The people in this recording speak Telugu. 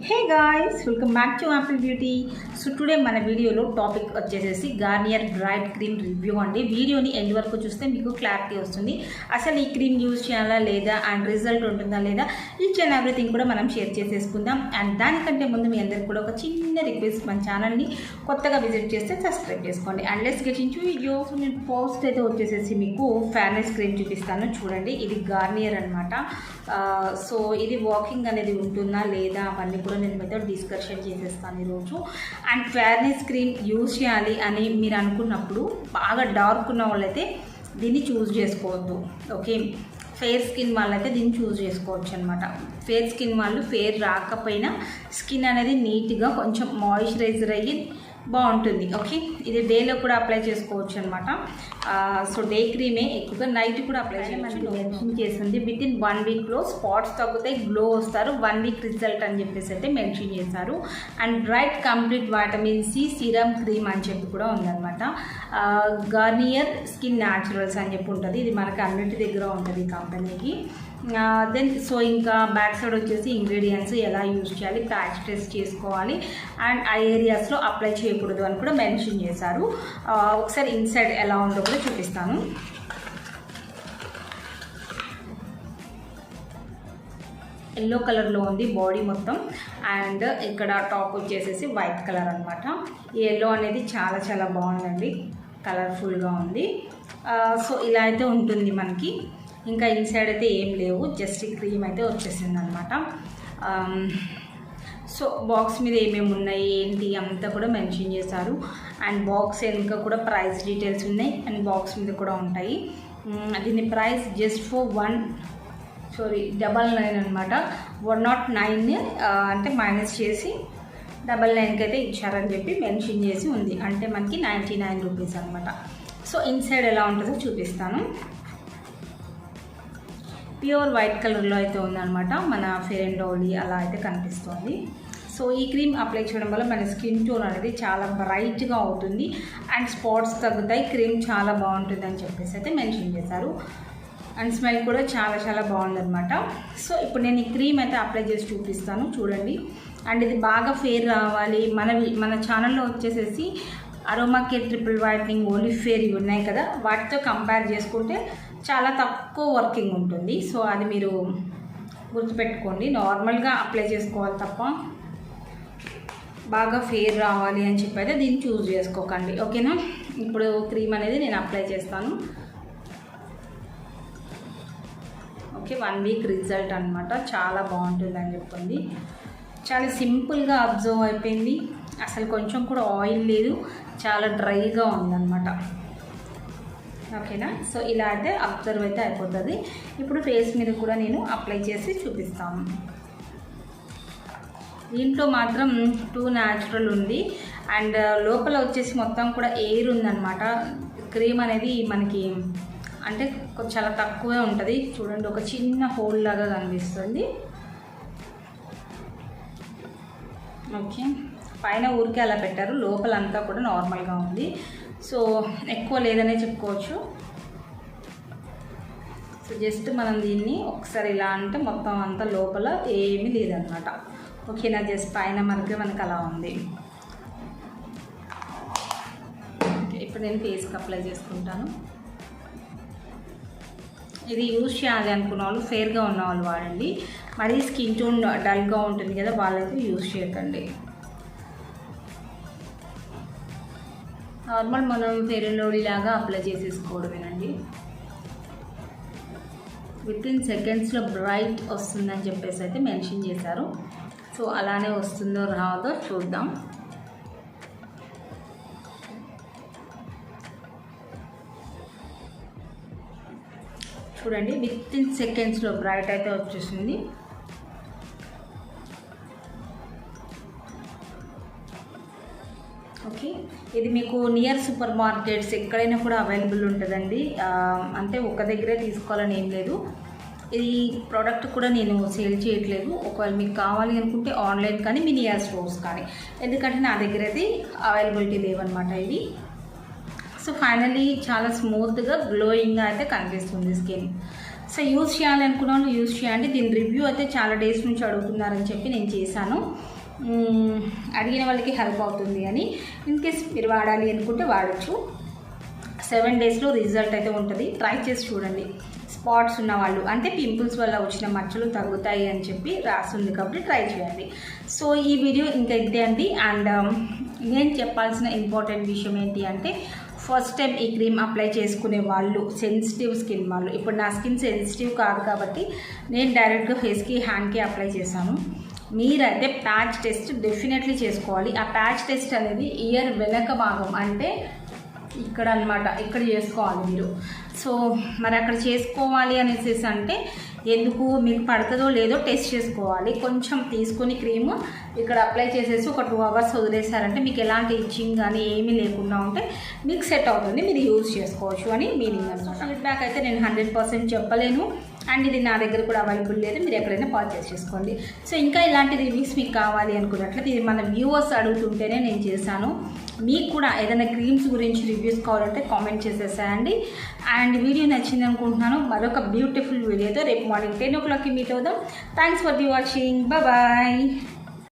Hey guys, welcome back to Apple beauty. So today మన వీడియోలో టాపిక్ వచ్చేసేసి గార్నియర్ బ్రైట్ క్రీమ్ రివ్యూ అండి. వీడియోని ఎండ్ వరకు చూస్తే మీకు క్లారిటీ వస్తుంది. అసలు ఈ క్రీమ్ యూజ్ చేయాలా లేదా అండ్ రిజల్ట్ ఉంటుందా లేదా ఈచ్ అండ్ ఎవ్రీథింగ్ కూడా మనం షేర్ చేసేసుకుందాం. అండ్ దానికంటే ముందు మీ అందరికి కూడా ఒక చిన్న రిక్వెస్ట్, మన ఛానల్ని కొత్తగా విజిట్ చేస్తే సబ్స్క్రైబ్ చేసుకోండి. And let's get into video. నేను ఫస్ట్ అయితే వచ్చేసేసి మీకు ఫేర్నెస్ క్రీమ్ చూపిస్తాను. చూడండి, ఇది గార్నియర్ అనమాట. సో ఇది వాకింగ్ అనేది ఉంటుందా లేదా అవన్నీ కూడా నేను మీతో డిస్కషన్ చేసేస్తాను ఈరోజు. అండ్ ఫేర్నెస్ క్రీమ్ యూజ్ చేయాలి అని మీరు అనుకున్నప్పుడు బాగా డార్క్ ఉన్న వాళ్ళైతే దీన్ని చూస్ చేసుకోవద్దు. ఓకే, ఫెయిర్ స్కిన్ వాళ్ళైతే దీన్ని చూస్ చేసుకోవచ్చు అనమాట. ఫెయిర్ స్కిన్ వాళ్ళు ఫెయిర్ రాకపోయినా స్కిన్ అనేది నీట్గా కొంచెం మాయిశ్చరైజర్ అయ్యి బాగుంటుంది. ఓకే, ఇది డేలో కూడా అప్లై చేసుకోవచ్చు అనమాట. సో డే క్రీమే ఎక్కువగా నైట్ కూడా అప్లై చేయమని మెన్షన్ చేసింది. విత్ ఇన్ 1 వీక్లో స్పాట్స్ తగ్గుతాయి, గ్లో వస్తారు, 1 వీక్ రిజల్ట్ అని చెప్పేసి అయితే మెన్షన్ చేశారు. And bright complete vitamin C serum cream అని చెప్పి కూడా ఉందన్నమాట. గార్నియర్ స్కిన్ న్యాచురల్స్ అని చెప్పి ఉంటుంది. ఇది మనకి అన్నింటి దగ్గర ఉంటుంది కంపెనీకి. దెన్ సో ఇంకా బ్యాక్ సైడ్ వచ్చేసి ఇంగ్రీడియంట్స్ ఎలా యూజ్ చేయాలి, ప్యాచ్ టెస్ట్ చేసుకోవాలి అండ్ ఆ ఏరియాస్లో అప్లై చేయకూడదు అని కూడా మెన్షన్ చేశారు. ఒకసారి ఇన్సైడ్ ఎలా ఉందో కూడా చూపిస్తాను. ఎల్లో కలర్లో ఉంది బాడీ మొత్తం. అండ్ ఇక్కడ టాప్ వచ్చేసేసి వైట్ కలర్ అనమాట. ఈ ఎల్లో అనేది చాలా చాలా బాగుందండి, కలర్ఫుల్గా ఉంది. సో ఇలా అయితే ఉంటుంది మనకి. ఇంకా ఇన్సైడ్ అయితే ఏం లేవు, జస్ట్ క్రీమ్ అయితే వచ్చేసింది అనమాట. సో బాక్స్ మీద ఏమేమి ఉన్నాయి ఏంటి అంతా కూడా మెన్షన్ చేశారు. అండ్ బాక్స్ వెనుక కూడా ప్రైస్ డీటెయిల్స్ ఉన్నాయి అండ్ బాక్స్ మీద కూడా ఉంటాయి. దీని ప్రైస్ జస్ట్ ఫర్ 99 అనమాట. 109 అంటే మైనస్ చేసి 99కి అయితే ఇచ్చారని చెప్పి మెన్షన్ చేసి ఉంది. అంటే మనకి 99 రూపీస్ అనమాట. సో ఇన్సైడ్ ఎలా ఉంటుందో చూపిస్తాను. ప్యూర్ వైట్ కలర్లో అయితే ఉందన్నమాట. మన ఫెయిర్ అండ్ లవ్లీ అలా అయితే కనిపిస్తుంది. సో ఈ క్రీమ్ అప్లై చేయడం వల్ల మన స్కిన్ టోన్ అనేది చాలా బ్రైట్గా అవుతుంది అండ్ స్పాట్స్ తగ్గుతాయి. క్రీమ్ చాలా బాగుంటుంది అని చెప్పేసి అయితే మెన్షన్ చేశారు. అండ్ స్మెల్ కూడా చాలా చాలా బాగుందన్నమాట. సో ఇప్పుడు నేను ఈ క్రీమ్ అయితే అప్లై చేసి చూపిస్తాను, చూడండి. అండ్ ఇది బాగా ఫెయిర్ రావాలి. మన ఛానల్లో వచ్చేసేసి aroma care triple whitening, only fair ఇవి ఉన్నాయి కదా, వాటితో కంపేర్ చేసుకుంటే చాలా తక్కువ వర్కింగ్ ఉంటుంది. సో అది మీరు గుర్తుపెట్టుకోండి. నార్మల్గా అప్లై చేసుకోవాలి తప్ప బాగా ఫెయిర్ రావాలి అని చెప్పి అయితే దీన్ని చూస్ చేసుకోకండి. ఓకేనా, ఇప్పుడు క్రీమ్ అనేది నేను అప్లై చేస్తాను. ఓకే, 1 వీక్ రిజల్ట్ అనమాట. చాలా బాగుంటుంది అని చెప్పింది. చాలా సింపుల్గా అబ్జర్వ్ అయిపోయింది. అసలు కొంచెం కూడా ఆయిల్ లేదు, చాలా డ్రైగా ఉందన్నమాట. ఓకేనా, సో ఇలా అయితే అబ్జర్వ్ అయితే అయిపోతుంది. ఇప్పుడు ఫేస్ మీద కూడా నేను అప్లై చేసి చూపిస్తాను. దీంట్లో మాత్రం 2 న్యాచురల్ ఉంది అండ్ లోపల వచ్చేసి మొత్తం కూడా ఎయిర్ ఉందన్నమాట. క్రీమ్ అనేది మనకి అంటే చాలా తక్కువే ఉంటుంది. చూడండి, ఒక చిన్న హోల్ లాగా కనిపిస్తుంది. ఓకే, పైన ఊరికే అలా పెట్టారు, లోపలంతా కూడా నార్మల్గా ఉంది. సో ఎక్కువ లేదనే చెప్పుకోవచ్చు. సో జస్ట్ మనం దీన్ని ఒకసారి ఇలా అంటే మొత్తం అంతా లోపల ఏమీ లేదనమాట. ఓకేనా, జస్ట్ పైన మనకి అలా ఉంది. ఓకే, ఇప్పుడు నేను ఫేస్కి అప్లై చేసుకుంటాను. ఇది యూజ్ చేయాలి అనుకున్న వాళ్ళు, ఫెయిర్గా ఉన్న వాళ్ళు వాడండి. మరీ స్కిన్ టోన్ డల్గా ఉంటుంది కదా, వాళ్ళైతే యూజ్ చేయకండి. నార్మల్ మనం ఫెయిర్ అండ్ లవ్లీ లాగా అప్లై చేసేసుకోవడమేనండి. విత్ ఇన్ సెకండ్స్లో బ్రైట్ వస్తుందని చెప్పేసి అయితే మెన్షన్ చేశారు. సో అలానే వస్తుందో రాదో చూద్దాం. చూడండి, విత్ ఇన్ సెకండ్స్లో బ్రైట్ అయితే వచ్చేసింది. ఓకే, ఇది మీకు నియర్ సూపర్ మార్కెట్స్ ఎక్కడైనా కూడా అవైలబుల్ ఉంటుందండి. అంటే ఒక దగ్గరే తీసుకోవాలని ఏం లేదు. ఈ ప్రోడక్ట్ కూడా నేను సేల్ చేయట్లేదు. ఒకవేళ మీకు కావాలి అనుకుంటే ఆన్లైన్ కానీ మీ నియర్ స్టోర్స్ కానీ, ఎందుకంటే నా దగ్గర అయితే అవైలబిలిటీ లేవన్నమాట ఇవి. సో ఫైనల్లీ చాలా స్మూత్గా గ్లోయింగ్గా అయితే కనిపిస్తుంది స్కిన్. సో యూజ్ చేయాలి అనుకున్న వాళ్ళు యూజ్ చేయండి. దీని రివ్యూ అయితే చాలా డేస్ నుంచి అడుగుతున్నారని చెప్పి నేను చేశాను. అడిగిన వాళ్ళకి హెల్ప్ అవుతుంది అని. ఇన్కేస్ మీరు వాడాలి అనుకుంటే వాడచ్చు. 7 డేస్లో రిజల్ట్ అయితే ఉంటుంది. ట్రై చేసి చూడండి. స్పాట్స్ ఉన్నవాళ్ళు అంటే పింపుల్స్ వల్ల వచ్చిన మచ్చలు తగ్గుతాయి అని చెప్పి రాస్తుంది కాబట్టి ట్రై చేయండి. సో ఈ వీడియో ఇంకా ఇదే అండి. అండ్ నేను చెప్పాల్సిన ఇంపార్టెంట్ విషయం ఏంటి అంటే, ఫస్ట్ టైం ఈ క్రీమ్ అప్లై చేసుకునే వాళ్ళు, సెన్సిటివ్ స్కిన్ వాళ్ళు, ఇప్పుడు నా స్కిన్ సెన్సిటివ్ కాదు కాబట్టి నేను డైరెక్ట్గా ఫేస్కి హ్యాండ్కి అప్లై చేశాను. మీరైతే ప్యాచ్ టెస్ట్ డెఫినెట్లీ చేసుకోవాలి. ఆ ప్యాచ్ టెస్ట్ అనేది ఇయర్ వెనక భాగం అంటే ఇక్కడ అనమాట, ఇక్కడ చేసుకోవాలి మీరు. సో మరి అక్కడ చేసుకోవాలి అనేసి అంటే ఎందుకు, మీకు పడుతుందో లేదో టెస్ట్ చేసుకోవాలి. కొంచెం తీసుకొని క్రీమ్ ఇక్కడ అప్లై చేసేసి ఒక 2 అవర్స్ వదిలేసారంటే మీకు ఎలాంటి ఇచ్చింగ్ కానీ ఏమీ లేకుండా ఉంటే మీకు సెట్ అవుతుంది, మీరు యూజ్ చేసుకోవచ్చు అని మీనింగ్ అనమాట. ఫీడ్బ్యాక్ అయితే నేను 100% చెప్పలేను. అండ్ ఇది నా దగ్గర కూడా అవైలబుల్ లేదు, మీరు ఎక్కడైనా పర్చేస్ చేసుకోండి. సో ఇంకా ఇలాంటి రివ్యూస్ మీకు కావాలి అనుకున్నట్లయితే ఇది మన వ్యూవర్స్ అడుగుతుంటేనే నేను చేశాను. మీకు కూడా ఏదైనా క్రీమ్స్ గురించి రివ్యూస్ కావాలంటే కామెంట్ చేసేసాయండి. అండ్ వీడియో నచ్చింది అనుకుంటున్నాను. మరొక బ్యూటిఫుల్ వీడియోతో రేపు మార్నింగ్ 10 o'clockకి మీట్ అవుదాం. Thanks for the watching. Bye.